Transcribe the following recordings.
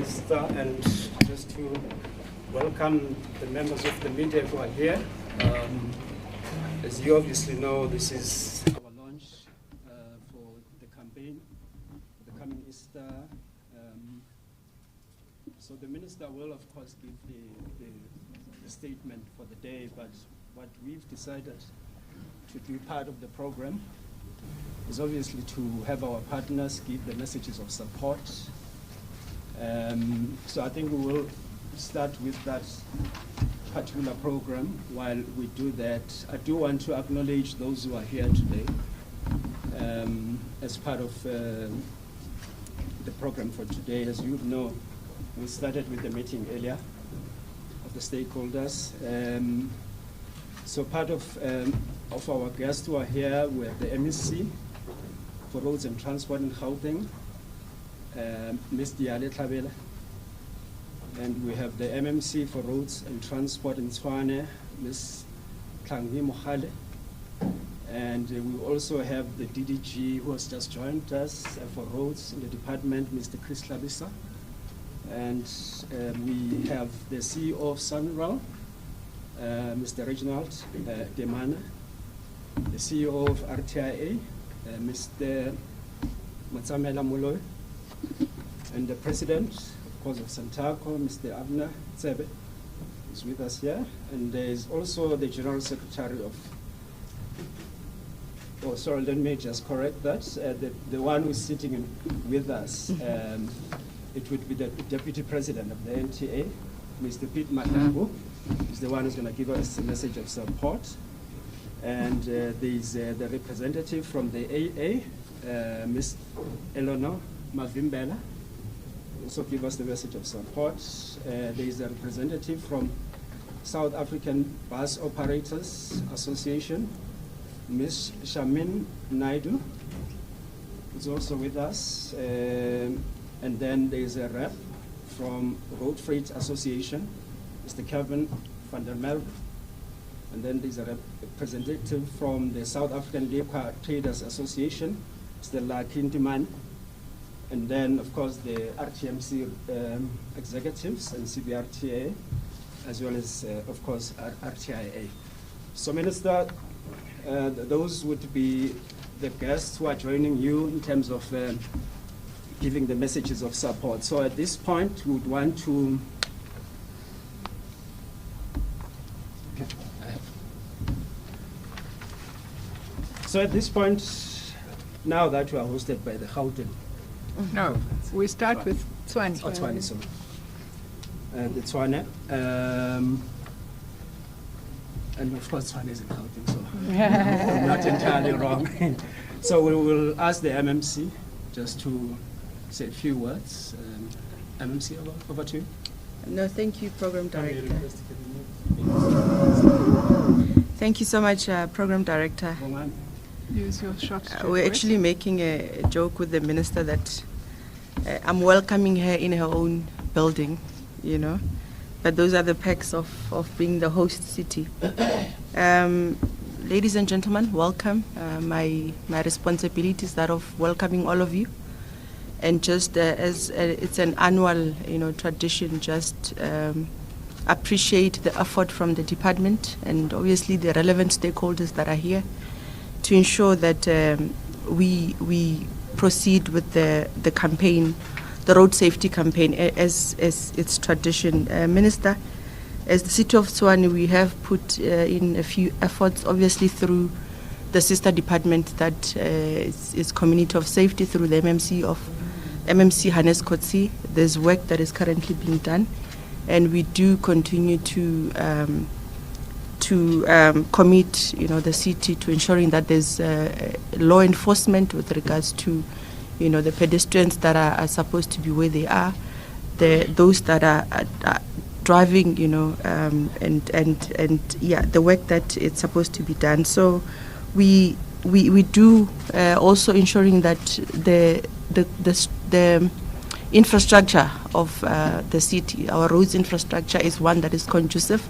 Minister, and just to welcome the members of the media who are here. As you obviously know, this is our launch for the campaign, the coming Easter. So the Minister will, of course, give the statement for the day, but what we've decided to do part of the program is obviously to have our partners give the messages of support. So I think we will start with that particular program. While we do that, I do want to acknowledge those who are here today as part of the program for today. As you know, we started with the meeting earlier of the stakeholders. So part of our guests who are here, we have the MEC for Roads and Transport in Gauteng, Ms. Diale Tlhabela, and we have the MMC for Roads and Transport in Tshwane, Ms. Tlanghi Mohale, and we also have the DDG who has just joined us for Roads in the department, Mr. Chris Labisa, and we have the CEO of Sunral, Mr. Reginald Demana, the CEO of RTIA, Mr. Matsamela Moloi, and the President, of course, of Santaco, Mr. Abner Tsebe, is with us here. And there is also the General Secretary of, oh, sorry, let me just correct that. The one who's sitting with us, it would be the Deputy President of the NTA, Mr. Pete Matabu, is the one who's going to give us a message of support. And there's the representative from the AA, Ms. Eleanor Mavimbela, also give us the message of support. There is a representative from South African Bus Operators Association, Ms. Shamin Naidu, who's also with us. And then there is a rep from Road Freight Association, Mr. Kevin van der Merwe. And then there's a representative from the South African Labour Traders Association, Mr. Lakintiman. And then, of course, the RTMC executives and CBRTA, as well as, of course, RTIA. So, Minister, those would be the guests who are joining you in terms of giving the messages of support. So at this point, we would want to So at this point, now that we are hosted by the Gauteng. No, we start with Tshwane. Oh, Tshwane, sorry. The Tshwane. And of course, Tshwane is in Gauteng, so I'm not entirely wrong. So we will ask the MMC just to say a few words. MMC, over to you. No, thank you, Program Director. Thank you so much, Program Director. Use your short We're actually making a joke with the Minister that I'm welcoming her in her own building, you know. But those are the perks of being the host city. Ladies and gentlemen, welcome. My responsibility is that of welcoming all of you. And just as it's an annual, tradition, just appreciate the effort from the department and obviously the relevant stakeholders that are here to ensure that we proceed with the campaign, the road safety campaign, as its tradition. Minister, as the City of Tshwane, we have put in a few efforts, obviously through the sister department that is Community of Safety through the MMC Hannes Kotsi. There's work that is currently being done, and we do continue to commit, the city to ensuring that there's law enforcement with regards to, the pedestrians that are supposed to be where they are, those that are driving, and the work that it's supposed to be done. So we do also ensuring that the infrastructure of the city, our roads infrastructure, is one that is conducive,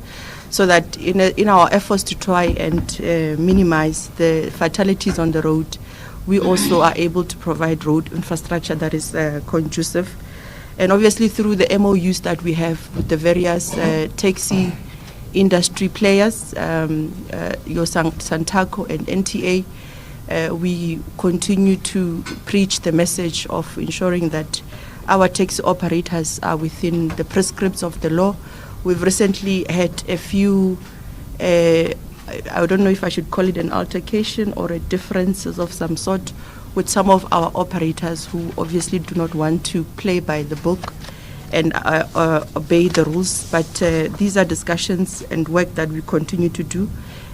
so that in our efforts to try and minimize the fatalities on the road, we also are able to provide road infrastructure that is conducive. And obviously through the MOUs that we have with the various taxi industry players, your Santaco and NTA, we continue to preach the message of ensuring that our taxi operators are within the prescripts of the law. We've recently had a few, I don't know if I should call it an altercation or a differences of some sort with some of our operators who obviously do not want to play by the book and obey the rules. But these are discussions and work that we continue to do.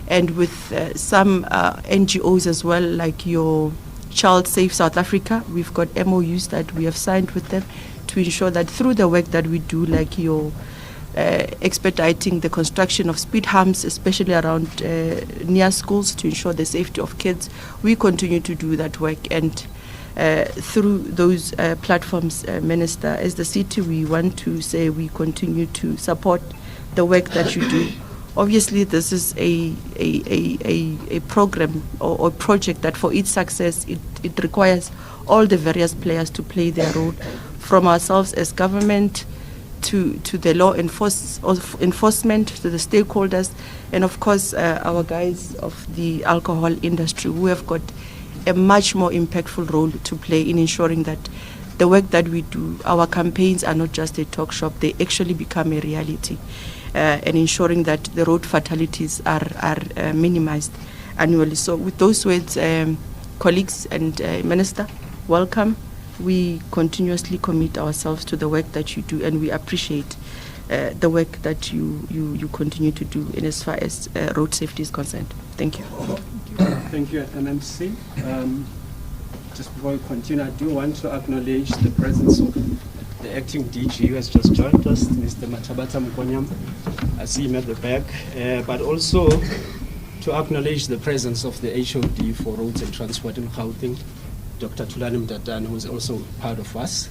And with some NGOs as well, like your Child Safe South Africa, we've got MOUs that we have signed with them to ensure that through the work that we do, like your expediting the construction of speed humps, especially around near schools, to ensure the safety of kids, we continue to do that work. And through those platforms, Minister, as the city, we want to say we continue to support the work that you do. Obviously, this is a program or project that for its success, it requires all the various players to play their role, from ourselves as government to the law enforcement, to the stakeholders, and of course our guys of the alcohol industry, who have got a much more impactful role to play in ensuring that the work that we do, our campaigns are not just a talk shop, they actually become a reality. And ensuring that the road fatalities are minimized annually. So with those words, colleagues and Minister, welcome. We continuously commit ourselves to the work that you do, and we appreciate the work that you continue to do in as far as road safety is concerned. Thank you. Thank you, MMC. Just before we continue, I do want to acknowledge the presence of the acting DG who has just joined us, Mr. Matabata Mukonyam. I see him at the back, but also to acknowledge the presence of the HOD for Roads and Transport in Gauteng, Dr. Tulani Mdatan, who is also part of us.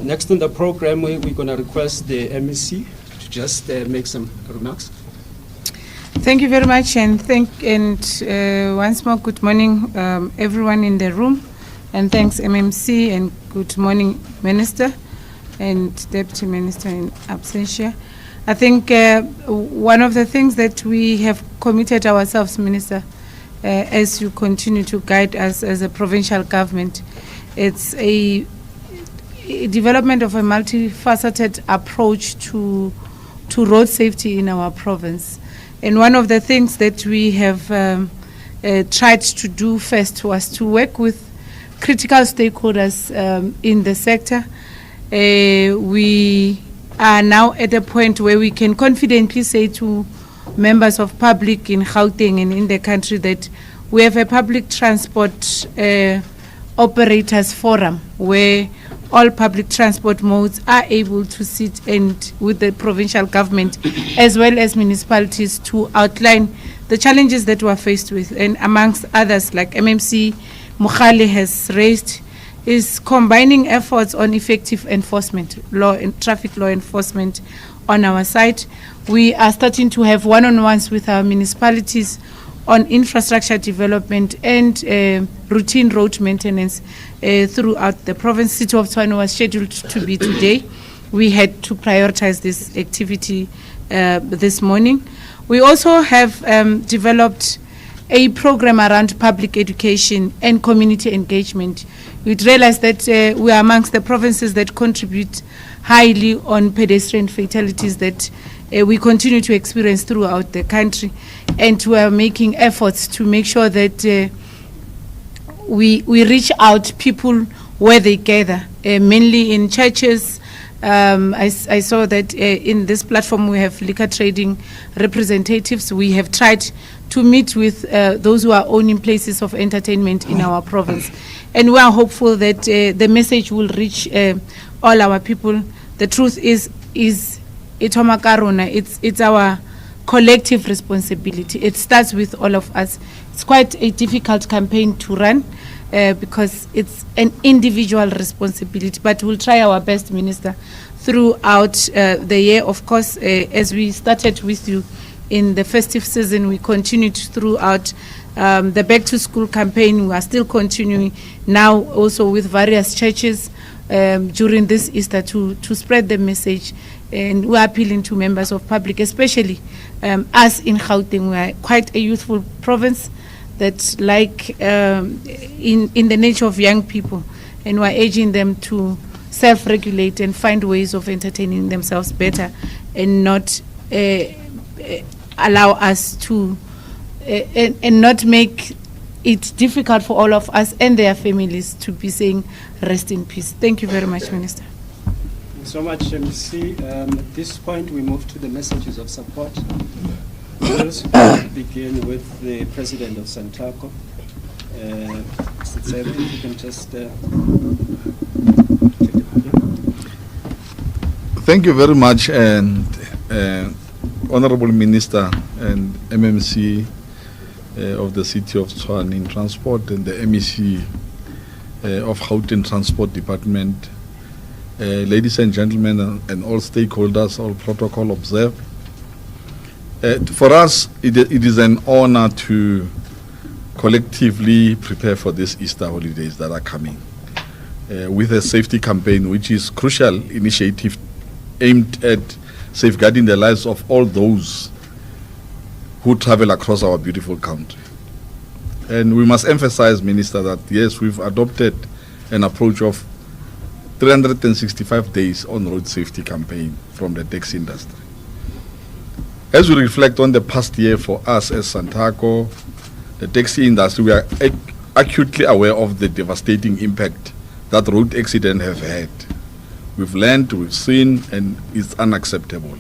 Next on the program, we're going to request the MEC to just make some remarks. Thank you very much, and once more, good morning, everyone in the room. And thanks, MMC, and good morning, Minister and Deputy Minister in absentia. I think one of the things that we have committed ourselves, Minister, as you continue to guide us as a provincial government, it's a development of a multifaceted approach to road safety in our province. And one of the things that we have tried to do first was to work with critical stakeholders in the sector. We are now at a point where we can confidently say to members of public in Gauteng and in the country that we have a public transport operators forum where all public transport modes are able to sit and with the provincial government as well as municipalities to outline the challenges that we are faced with, and amongst others, like MMC Mukhali has raised, is combining efforts on effective enforcement, law and traffic law enforcement on our side. We are starting to have one-on-ones with our municipalities on infrastructure development and routine road maintenance throughout the province. City of Tshwane was scheduled to be today. We had to prioritize this activity this morning. We also have developed a program around public education and community engagement. We'd realized that we are amongst the provinces that contribute highly on pedestrian fatalities that we continue to experience throughout the country, and we are making efforts to make sure that we reach out people where they gather, mainly in churches. I saw that in this platform we have liquor trading representatives. We have tried to meet with those who are owning places of entertainment in our province. And we are hopeful that the message will reach all our people. The truth is it's our collective responsibility. It starts with all of us. It's quite a difficult campaign to run because it's an individual responsibility, but we'll try our best, Minister, throughout the year. Of course, as we started with you in the festive season, we continued throughout the back to school campaign. We are still continuing now also with various churches during this Easter to spread the message. And we're appealing to members of public, especially us in Gauteng. We are quite a youthful province that's like in the nature of young people, and we're urging them to self-regulate and find ways of entertaining themselves better and not allow us to and not make it difficult for all of us and their families to be saying rest in peace. Thank you very much, Minister. Thank you so much, MC. At this point, we move to the messages of support. We'll begin with the President of Santaco. Mr. Tsebe, if you can just take the podium. Thank you very much, and Honorable Minister and MMC of the City of Tshwane in Transport and the MEC of Gauteng Transport Department, ladies and gentlemen, and all stakeholders, all protocol observed. For us, it is an honor to collectively prepare for these Easter holidays that are coming with a safety campaign, which is a crucial initiative aimed at safeguarding the lives of all those who travel across our beautiful country. And we must emphasize, Minister, that yes, we've adopted an approach of 365 days on road safety campaign from the taxi industry. As we reflect on the past year for us as Santaco, the taxi industry, we are acutely aware of the devastating impact that road accidents have had. We've learned, we've seen, and it's unacceptable.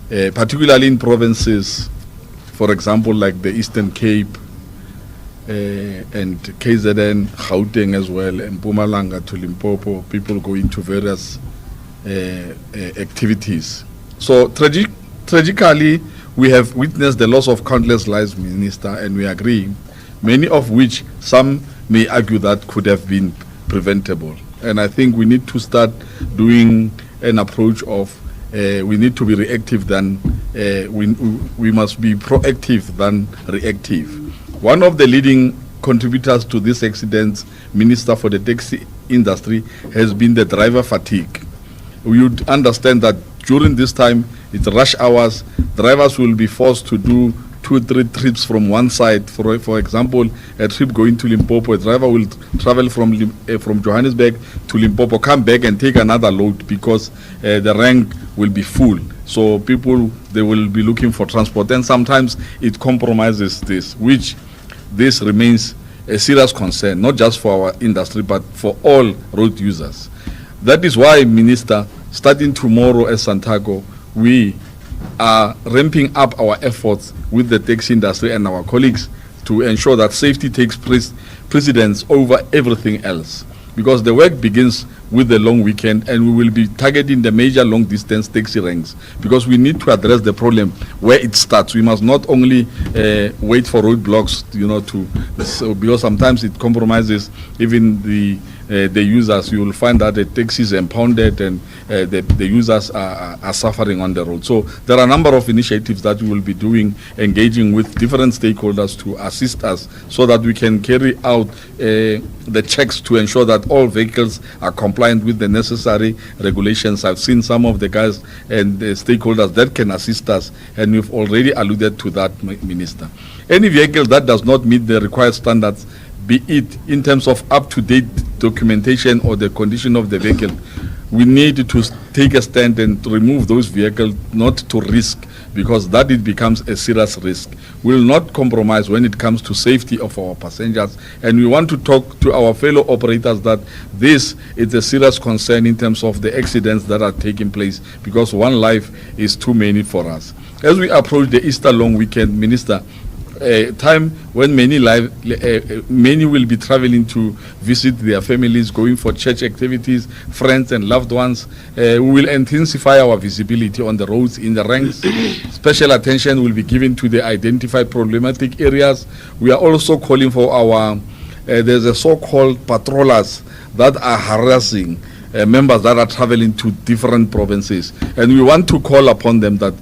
Particularly in provinces, for example, like the Eastern Cape and KZN, Gauteng as well, and Mpumalanga to Limpopo, people go into various activities. So tragically, we have witnessed the loss of countless lives, Minister, and we agree, many of which some may argue that could have been preventable. And I think we need to start doing an approach of we need to be reactive than we must be proactive than reactive. One of the leading contributors to these accidents, Minister, for the taxi industry, has been the driver fatigue. We would understand that during this time, it's rush hours, drivers will be forced to do 2 or 3 trips from one side. For example, a trip going to Limpopo, a driver will travel from Johannesburg to Limpopo, come back and take another load because the rank will be full. So people, they will be looking for transport, and sometimes it compromises this, which this remains a serious concern, not just for our industry, but for all road users. That is why, Minister, starting tomorrow as Santaco, we are ramping up our efforts with the taxi industry and our colleagues to ensure that safety takes precedence over everything else. Because the work begins with the long weekend, and we will be targeting the major long-distance taxi ranks, because we need to address the problem where it starts. We must not only wait for roadblocks, because sometimes it compromises even the users. You will find that the taxi is impounded and the users are suffering on the road. So there are a number of initiatives that we will be doing, engaging with different stakeholders to assist us so that we can carry out the checks to ensure that all vehicles are compliant with the necessary regulations. I've seen some of the guys and the stakeholders that can assist us, and we've already alluded to that, Minister. Any vehicle that does not meet the required standards, be it in terms of up-to-date documentation or the condition of the vehicle, we need to take a stand and to remove those vehicles, not to risk, because that it becomes a serious risk. We will not compromise when it comes to safety of our passengers, and we want to talk to our fellow operators that this is a serious concern in terms of the accidents that are taking place, because one life is too many for us. As we approach the Easter long weekend, Minister, a time when many will be traveling to visit their families, going for church activities, friends and loved ones. We will intensify our visibility on the roads in the ranks. Special attention will be given to the identified problematic areas. We are also calling for there's a so-called patrollers that are harassing members that are traveling to different provinces. And we want to call upon them that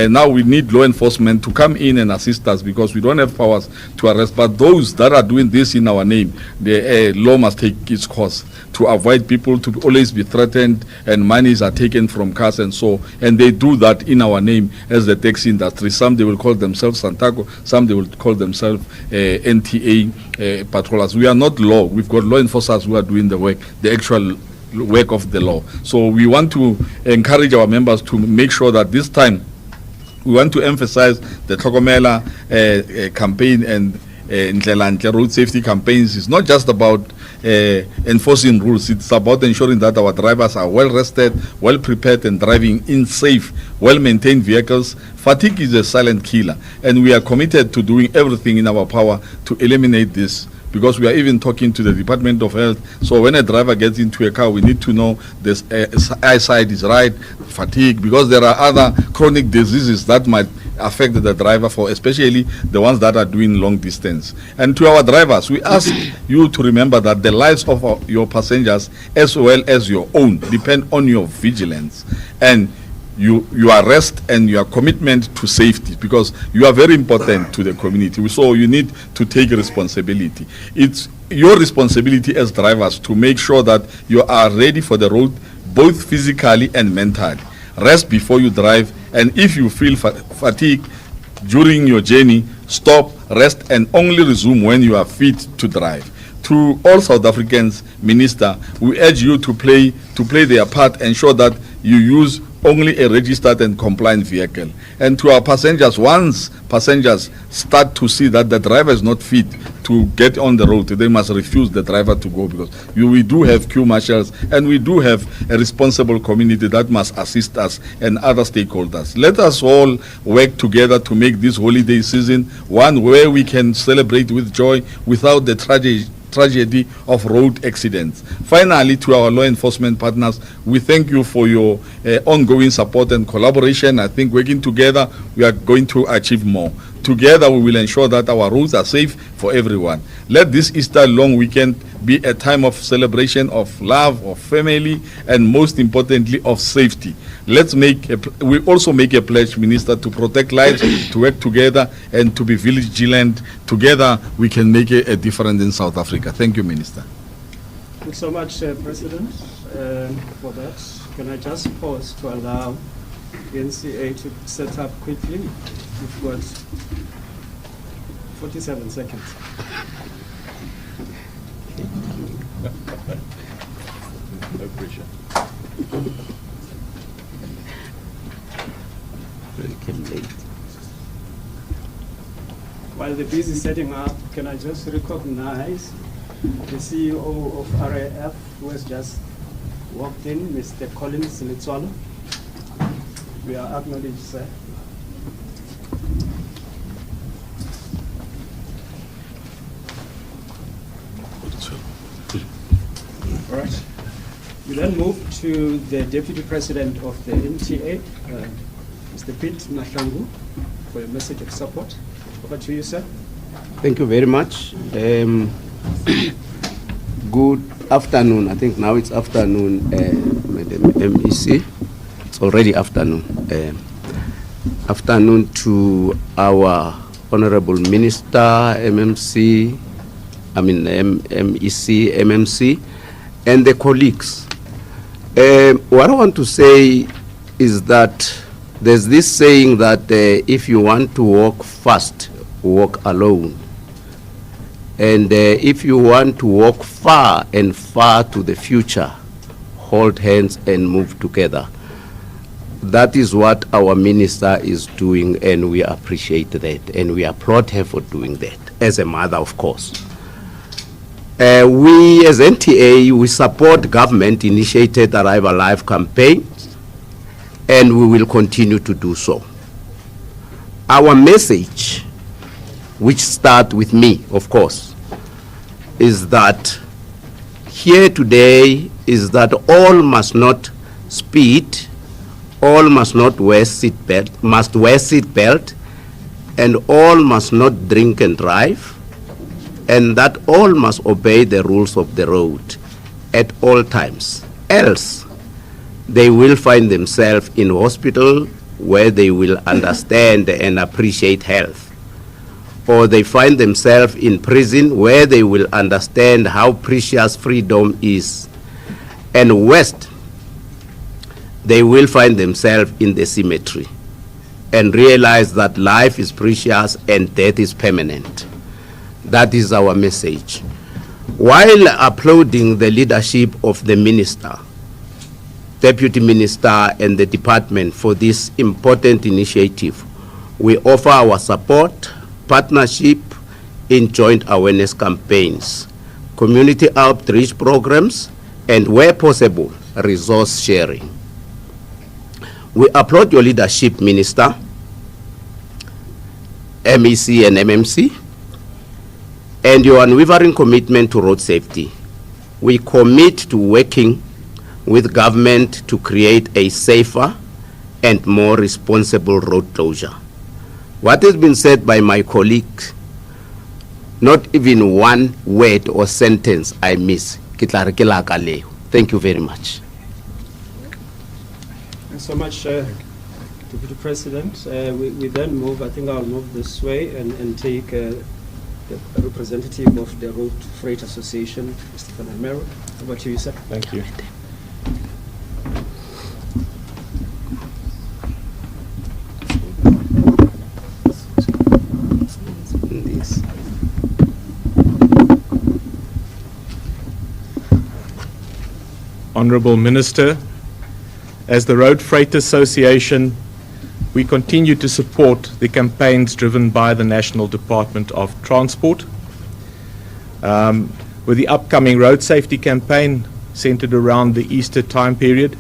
now we need law enforcement to come in and assist us, because we don't have powers to arrest. But those that are doing this in our name, the law must take its course, to avoid people to always be threatened and monies are taken from cars and so. And they do that in our name as the taxi industry. Some they will call themselves Santaco, some they will call themselves NTA patrollers. We are not law. We've got law enforcers who are doing the work, the actual work of the law. So we want to encourage our members to make sure that this time we want to emphasize the Tlhokomela campaign and Ndlela road safety campaigns. Is not just about enforcing rules. It's about ensuring that our drivers are well rested, well prepared, and driving in safe, well-maintained vehicles. Fatigue is a silent killer, and we are committed to doing everything in our power to eliminate this, because we are even talking to the Department of Health. So when a driver gets into a car, we need to know this eyesight is right, fatigue, because there are other chronic diseases that might affect the driver, for especially the ones that are doing long distance. And to our drivers, we ask you to remember that the lives of your passengers as well as your own depend on your vigilance and your rest and your commitment to safety, because you are very important to the community. So you need to take responsibility. It's your responsibility as drivers to make sure that you are ready for the road, both physically and mentally. Rest before you drive, and if you feel fatigue during your journey, stop, rest, and only resume when you are fit to drive. To all South Africans, Minister, we urge you to play their part, ensure that you use only a registered and compliant vehicle. And to our passengers, once passengers start to see that the driver is not fit to get on the road, they must refuse the driver to go, because we do have queue marshals and we do have a responsible community that must assist us and other stakeholders. Let us all work together to make this holiday season one where we can celebrate with joy without the tragedy of road accidents. Finally, to our law enforcement partners, we thank you for your ongoing support and collaboration. I think working together, we are going to achieve more. Together, we will ensure that our roads are safe for everyone. Let this Easter long weekend be a time of celebration, of love, of family, and most importantly, of safety. We also make a pledge, Minister, to protect lives, to work together, and to be vigilant. Together, we can make a difference in South Africa. Thank you, Minister. Thanks so much, President, for that. Can I just pause to allow the NCA to set up quickly? We've got 47 seconds. No pressure. While they're busy setting up, can I just recognize the CEO of RAF, who has just walked in, Mr. Collins Litswalo. We are acknowledged, sir. All right. We then move to the Deputy President of the NTA, Mr. Pete Mahlangu, for a message of support. Over to you, sir. Thank you very much. Good afternoon. I think now it's afternoon, Madam MEC. It's already afternoon. Afternoon to our Honorable Minister, MEC, MMC, and the colleagues. What I want to say is that there's this saying that if you want to walk fast, walk alone. And if you want to walk far and far to the future, hold hands and move together. That is what our minister is doing, and we appreciate that, and we applaud her for doing that, as a mother, of course. We, as NTA, we support government-initiated Arrive Alive campaigns, and we will continue to do so. Our message, which starts with me, of course, is that here today is that all must not speed, all must not wear seatbelt, must wear seatbelt, and all must not drink and drive, and that all must obey the rules of the road at all times. else they will find themselves in hospital where they will understand and appreciate health, or they find themselves in prison where they will understand how precious freedom is, and worst, they will find themselves in the cemetery and realize that life is precious and death is permanent. That is our message. While applauding the leadership of the minister, deputy minister, and the department for this important initiative, we offer our support, partnership in joint awareness campaigns, community outreach programs, and where possible, resource sharing. We applaud your leadership, Minister, MEC and MMC, and your unwavering commitment to road safety. We commit to working with government to create a safer and more responsible road closure. What has been said by my colleagues, not even one word or sentence I miss. Thank you very much. Thanks so much, Deputy President. We then move, I think I'll move this way and take the representative of the Road Freight Association, Mr. Fanamero. Over to you, sir. Thank you. Honourable Minister, as the Road Freight Association, we continue to support the campaigns driven by the National Department of Transport. With the upcoming road safety campaign centered around the Easter time period,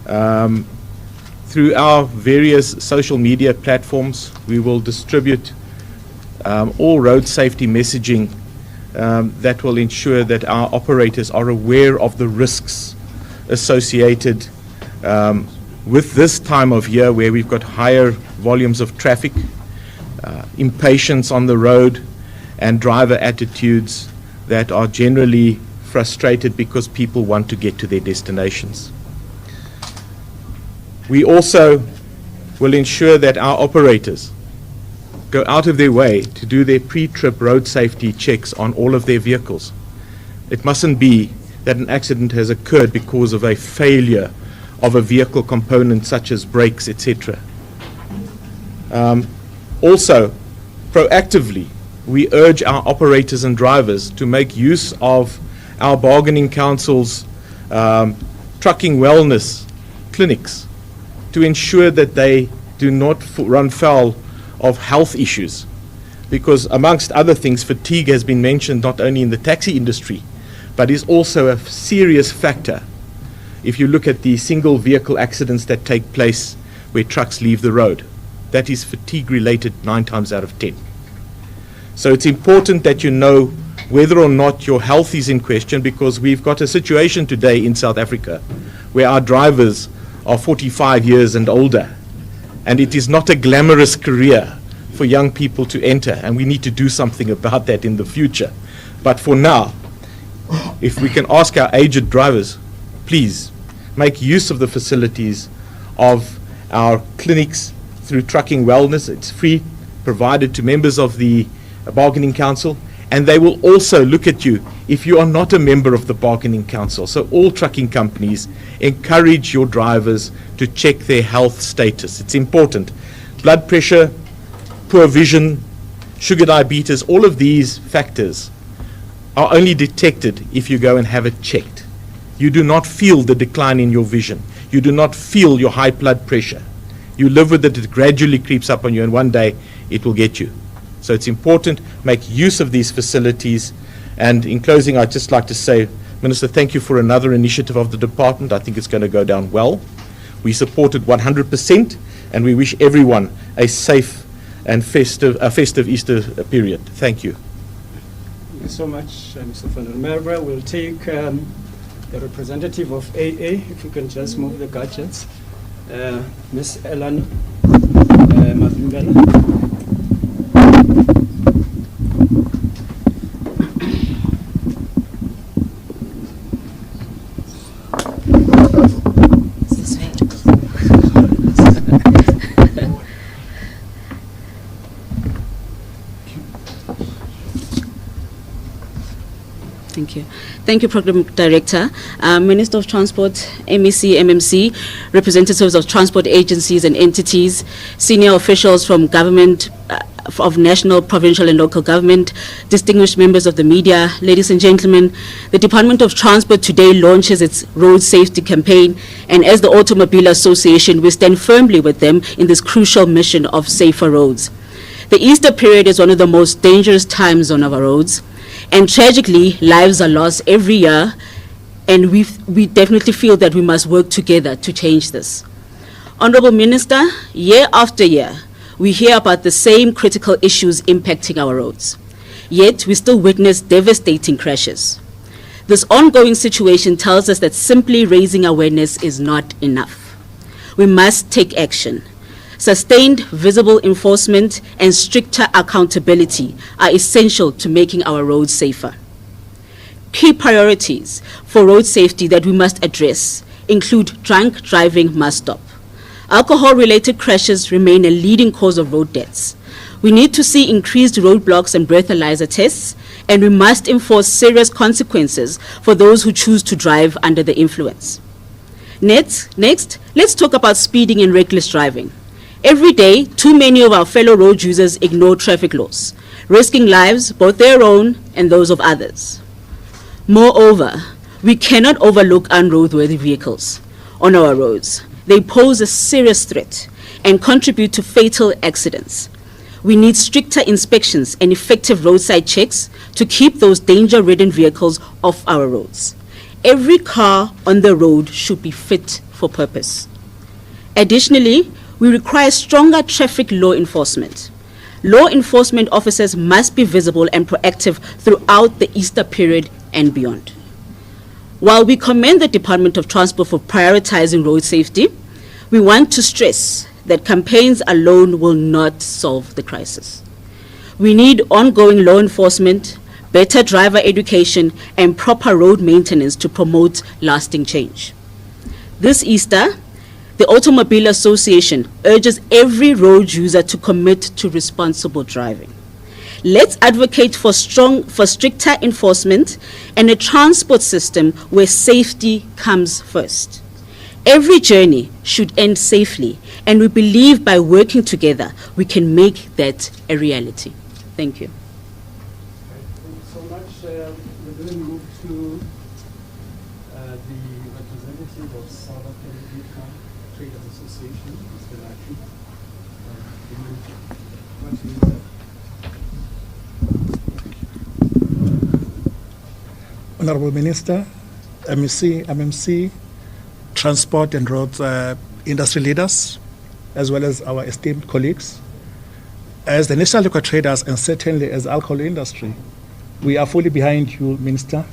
through our various social media platforms, we will distribute all road safety messaging that will ensure that our operators are aware of the risks associated with this time of year where we've got higher volumes of traffic, impatience on the road, and driver attitudes that are generally frustrated because people want to get to their destinations. We also will ensure that our operators go out of their way to do their pre-trip road safety checks on all of their vehicles. It mustn't be that an accident has occurred because of a failure of a vehicle component such as brakes, etc. Also, proactively, we urge our operators and drivers to make use of our bargaining council's trucking wellness clinics to ensure that they do not run foul of health issues. Because amongst other things, fatigue has been mentioned not only in the taxi industry, but is also a serious factor if you look at the single vehicle accidents that take place where trucks leave the road. That is fatigue related 9 times out of 10. So it's important that you know whether or not your health is in question, because we've got a situation today in South Africa where our drivers are 45 years and older, and it is not a glamorous career for young people to enter, and we need to do something about that in the future. But for now, if we can ask our aged drivers, please make use of the facilities of our clinics through Trucking Wellness. It's free, provided to members of the Bargaining Council, and they will also look at you if you are not a member of the Bargaining Council. So all trucking companies encourage your drivers to check their health status. It's important. Blood pressure, poor vision, sugar diabetes, all of these factors are only detected if you go and have it checked. You do not feel the decline in your vision. You do not feel your high blood pressure. You live with it, it gradually creeps up on you, and one day it will get you. So it's important, make use of these facilities. And in closing, I'd just like to say, Minister, thank you for another initiative of the department. I think it's going to go down well. We support it 100%, and we wish everyone a safe and festive Easter period. Thank you. Thank you so much, Mr. Van der Merwe. We'll take the representative of AA, if you can just move the gadgets. Ms. Ellen Mavimbela. Thank you. Thank you, Program Director. Minister of Transport, MEC, MMC, representatives of transport agencies and entities, senior officials from government, of national, provincial and local government, distinguished members of the media, ladies and gentlemen, the Department of Transport today launches its road safety campaign, and as the Automobile Association, we stand firmly with them in this crucial mission of safer roads. The Easter period is one of the most dangerous times on our roads, and tragically, lives are lost every year, and we definitely feel that we must work together to change this. Honorable Minister, year after year, we hear about the same critical issues impacting our roads, yet we still witness devastating crashes. This ongoing situation tells us that simply raising awareness is not enough. We must take action. Sustained visible enforcement and stricter accountability are essential to making our roads safer. Key priorities for road safety that we must address include drunk driving must stop. Alcohol-related crashes remain a leading cause of road deaths. We need to see increased roadblocks and breathalyzer tests, and we must enforce serious consequences for those who choose to drive under the influence. Next, let's talk about speeding and reckless driving. Every day, too many of our fellow road users ignore traffic laws, risking lives, both their own and those of others. Moreover, we cannot overlook unroadworthy vehicles on our roads. They pose a serious threat and contribute to fatal accidents. We need stricter inspections and effective roadside checks to keep those danger-ridden vehicles off our roads. Every car on the road should be fit for purpose. Additionally, we require stronger traffic law enforcement. Law enforcement officers must be visible and proactive throughout the Easter period and beyond. While we commend the Department of Transport for prioritizing road safety, we want to stress that campaigns alone will not solve the crisis. We need ongoing law enforcement, better driver education, and proper road maintenance to promote lasting change. This Easter, the Automobile Association urges every road user to commit to responsible driving. Let's advocate for stricter enforcement and a transport system where safety comes first. Every journey should end safely, and we believe by working together, we can make that a reality. Thank you. Thank you so much. We're going to move to the representative of South African Traders Association, Mr. Laki. What do you say? Honorable Minister, MEC, MMC, transport and roads industry leaders, as well as our esteemed colleagues. As the National Liquor Traders and certainly as the alcohol industry, we are fully behind you, Minister.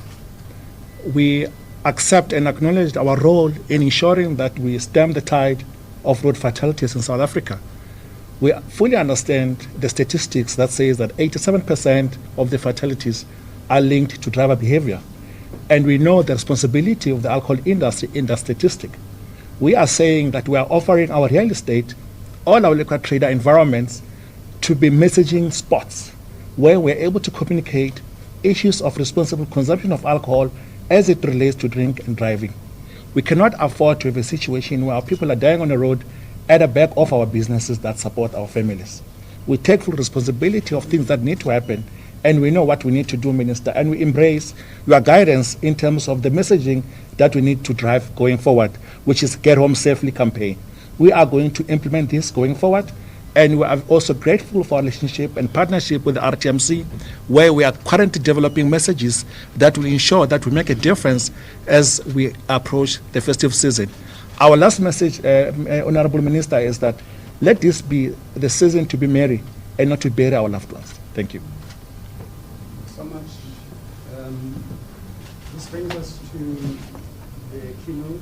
We accept and acknowledge our role in ensuring that we stem the tide of road fatalities in South Africa. We fully understand the statistics that says that 87% of the fatalities are linked to driver behavior. And we know the responsibility of the alcohol industry in that statistic. We are saying that we are offering our real estate, all our liquor trader environments, to be messaging spots where we're able to communicate issues of responsible consumption of alcohol as it relates to drink and driving. We cannot afford to have a situation where our people are dying on the road at the back of our businesses that support our families. We take full responsibility of things that need to happen, and we know what we need to do, Minister, and we embrace your guidance in terms of the messaging that we need to drive going forward, which is Get Home Safely campaign. We are going to implement this going forward, and we are also grateful for our relationship and partnership with the RTMC, where we are currently developing messages that will ensure that we make a difference as we approach the festive season. Our last message, Honorable Minister, is that let this be the season to be merry and not to bury our loved ones. Thank you. So much. This brings us to the keynote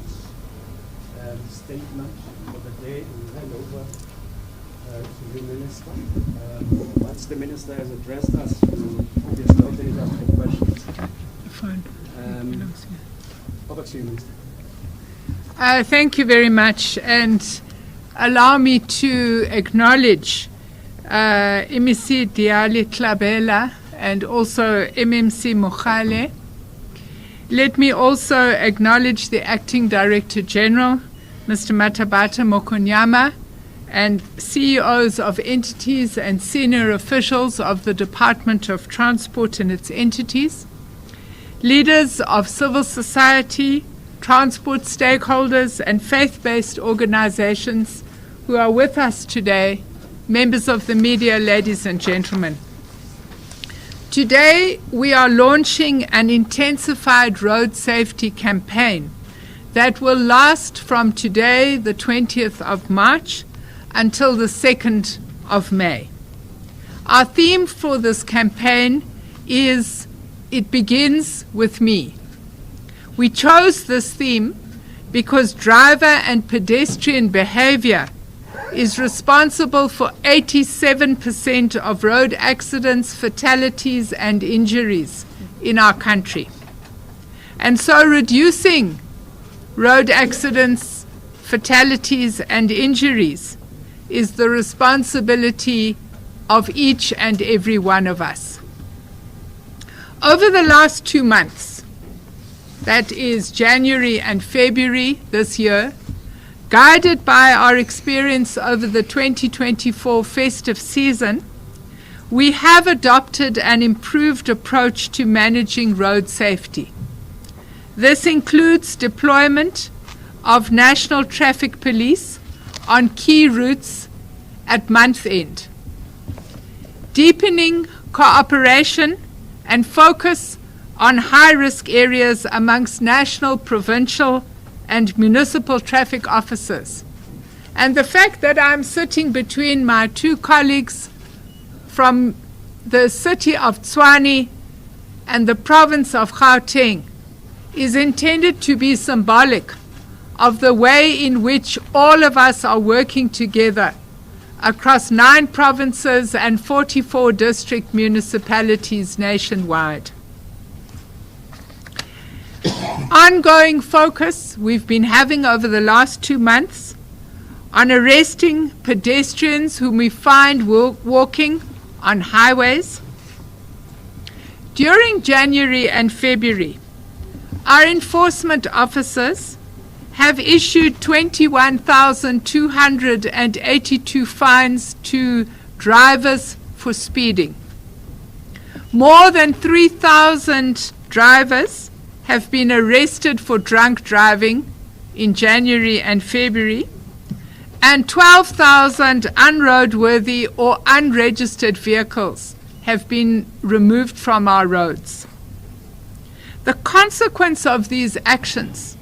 statement for the day. We'll hand over to the Minister. Once the Minister has addressed us, we'll obviously open it up for questions. Fine. Over to you, Minister. Thank you very much, and allow me to acknowledge MEC Diali Klabela and also MMC Mokhale Let me also acknowledge the Acting Director General, Mr. Matabata Mokonyama, and CEOs of entities and senior officials of the Department of Transport and its entities, leaders of civil society, transport stakeholders, and faith-based organizations who are with us today, members of the media, ladies and gentlemen. Today, we are launching an intensified road safety campaign that will last from today, the 20th of March, until the 2nd of May. Our theme for this campaign is "It Begins With Me." We chose this theme because driver and pedestrian behavior is responsible for 87% of road accidents, fatalities, and injuries in our country. And so reducing road accidents, fatalities, and injuries is the responsibility of each and every one of us. Over the last 2 months, that is January and February this year, guided by our experience over the 2024 festive season, we have adopted an improved approach to managing road safety. This includes deployment of National Traffic Police on key routes at month end, deepening cooperation and focus on high-risk areas amongst national, provincial, and municipal traffic officers. And the fact that I'm sitting between my two colleagues from the city of Tshwane and the province of Gauteng is intended to be symbolic of the way in which all of us are working together across 9 provinces and 44 district municipalities nationwide. Ongoing focus we've been having over the last 2 months on arresting pedestrians whom we find walking on highways. During January and February, our enforcement officers have issued 21,282 fines to drivers for speeding. More than 3,000 drivers have been arrested for drunk driving in January and February, and 12,000 unroadworthy or unregistered vehicles have been removed from our roads. The consequence of these actions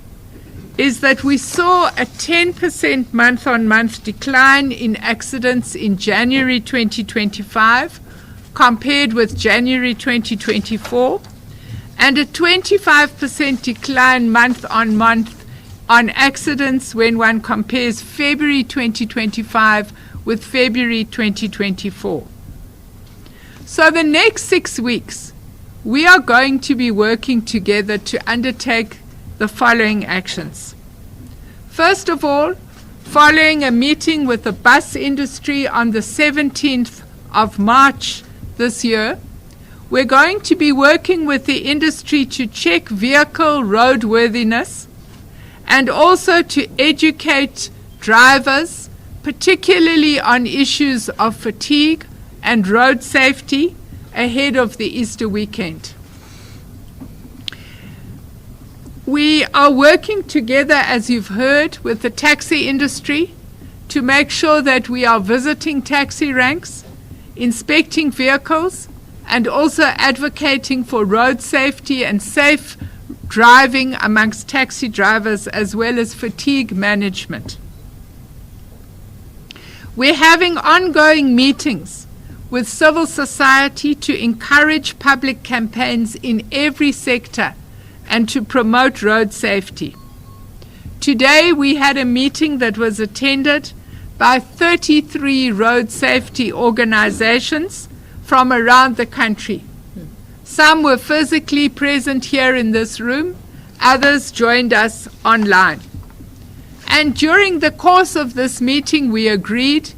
is that we saw a 10% month-on-month decline in accidents in January 2025 compared with January 2024, and a 25% decline month-on-month on accidents when one compares February 2025 with February 2024. So the next 6 weeks, we are going to be working together to undertake the following actions. First of all, following a meeting with the bus industry on the 17th of March this year, we're going to be working with the industry to check vehicle roadworthiness and also to educate drivers, particularly on issues of fatigue and road safety ahead of the Easter weekend. We are working together, as you've heard, with the taxi industry to make sure that we are visiting taxi ranks, inspecting vehicles, and also advocating for road safety and safe driving amongst taxi drivers, as well as fatigue management. We're having ongoing meetings with civil society to encourage public campaigns in every sector and to promote road safety. Today we had a meeting that was attended by 33 road safety organizations from around the country. Some were physically present here in this room, others joined us online. And during the course of this meeting, we agreed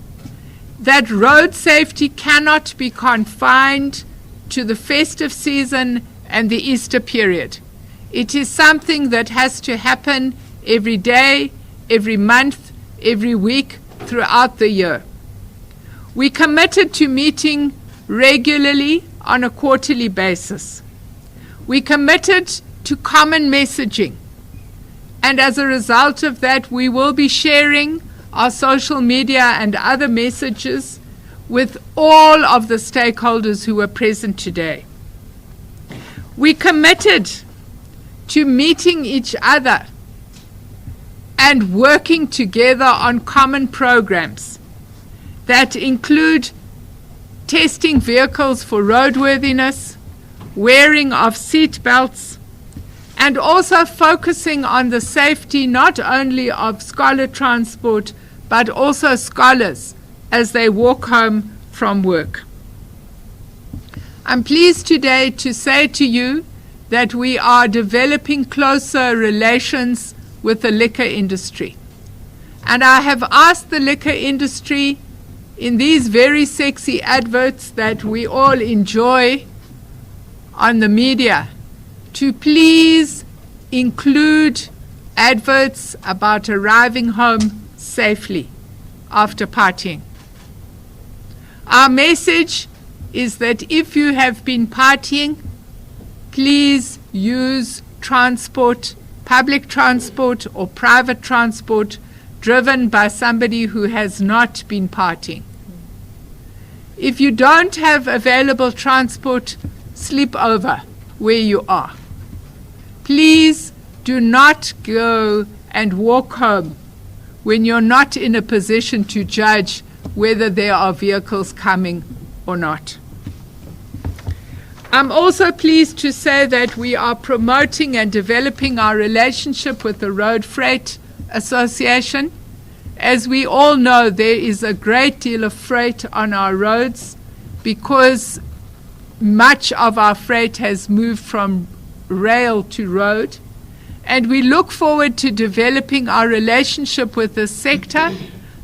that road safety cannot be confined to the festive season and the Easter period. It is something that has to happen every day, every month, every week, throughout the year. We committed to meeting regularly on a quarterly basis. We committed to common messaging, and as a result of that, we will be sharing our social media and other messages with all of the stakeholders who were present today. We committed to meeting each other and working together on common programs that include testing vehicles for roadworthiness, wearing of seat belts, and also focusing on the safety not only of scholar transport but also scholars as they walk home from work. I'm pleased today to say to you that we are developing closer relations with the liquor industry. And I have asked the liquor industry in these very sexy adverts that we all enjoy on the media to please include adverts about arriving home safely after partying. Our message is that if you have been partying, please use transport, public transport or private transport driven by somebody who has not been partying. If you don't have available transport, sleep over where you are. Please do not go and walk home when you're not in a position to judge whether there are vehicles coming or not. I'm also pleased to say that we are promoting and developing our relationship with the Road Freight Association. As we all know, there is a great deal of freight on our roads because much of our freight has moved from rail to road. And we look forward to developing our relationship with this sector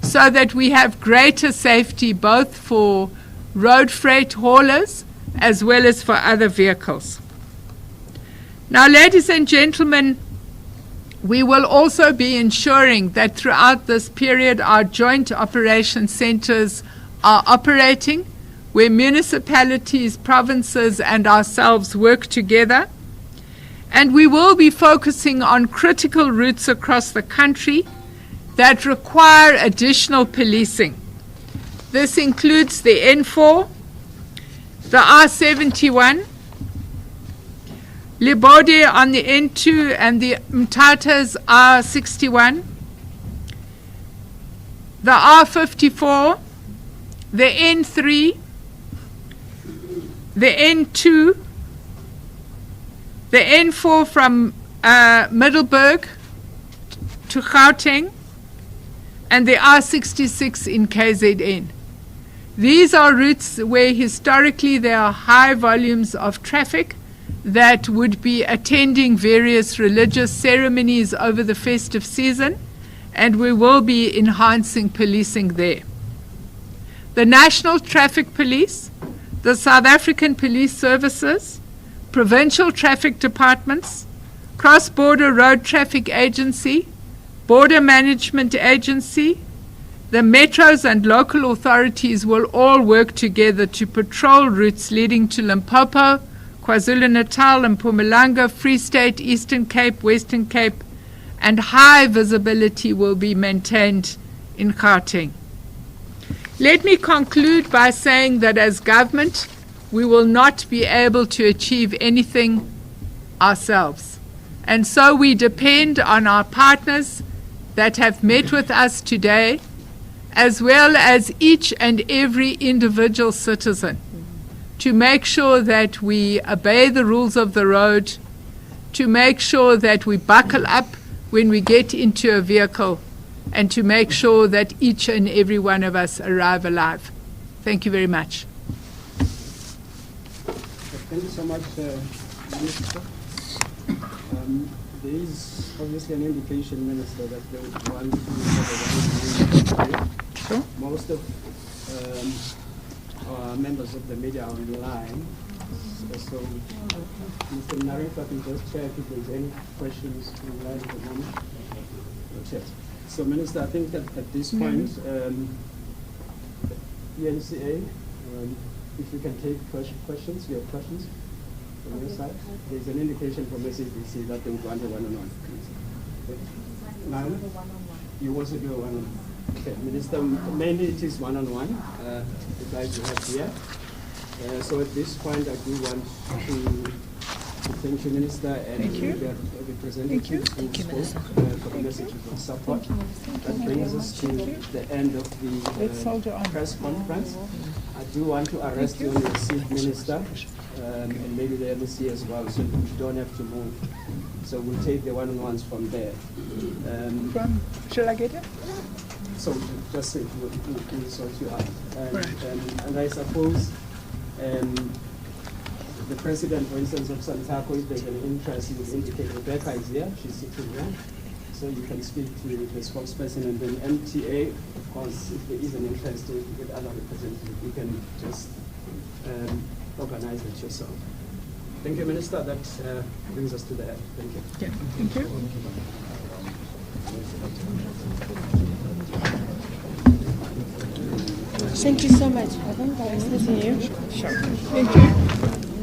so that we have greater safety both for road freight haulers as well as for other vehicles. Now, ladies and gentlemen, we will also be ensuring that throughout this period our joint operation centers are operating, where municipalities, provinces and ourselves work together. And we will be focusing on critical routes across the country that require additional policing. This includes the N4, the R71, Libode on the N2 and the Mtata's R61, the R54, the N3, the N2, the N4 from Middelburg to Gauteng, and the R66 in KZN. These are routes where historically there are high volumes of traffic that would be attending various religious ceremonies over the festive season, and we will be enhancing policing there. The National Traffic Police, the South African Police Services, Provincial Traffic Departments, Cross-Border Road Traffic Agency, Border Management Agency, the metros and local authorities will all work together to patrol routes leading to Limpopo, KwaZulu-Natal and Mpumalanga, Free State, Eastern Cape, Western Cape, and high visibility will be maintained in Gauteng. Let me conclude by saying that as government, we will not be able to achieve anything ourselves. And so we depend on our partners that have met with us today, as well as each and every individual citizen, to make sure that we obey the rules of the road, to make sure that we buckle up when we get into a vehicle, and to make sure that each and every one of us arrive alive. Thank you very much. Thank you so much, Minister. There is obviously an indication, Minister, that they would want to have a Sure. Most of our members of the media are online, So, Mr. Nari, if I can just check if there's any questions online at the moment. Not yet. So, Minister, I think that at this point, ENCA, if you can take questions, you have questions from your side. There's an indication from SABC that they would want a one-on-one. Now, you also do a one-on-one. Okay, Minister, mainly it is one-on-one, the guys you have here. So at this point, I do want to thank you, Minister, and the representatives who spoke for the messages of support. That brings us to the end of the press conference. I do want to arrest you on your seat, Minister, and maybe the embassy as well, so you don't have to move. So we'll take the one-on-ones from there. Shall I get it? So just say we'll sort you out. And I suppose the president, for instance, of Santako, if there's an interest, you would indicate Rebecca is here, she's sitting here. So you can speak to the spokesperson, and then MTA, of course, if there is an interest with other representatives, you can just organize it yourself. Thank you, Minister. That brings us to the end. Thank you. Yeah, thank you. Thank you so much. I think I was listening to you. Sure. Thank you.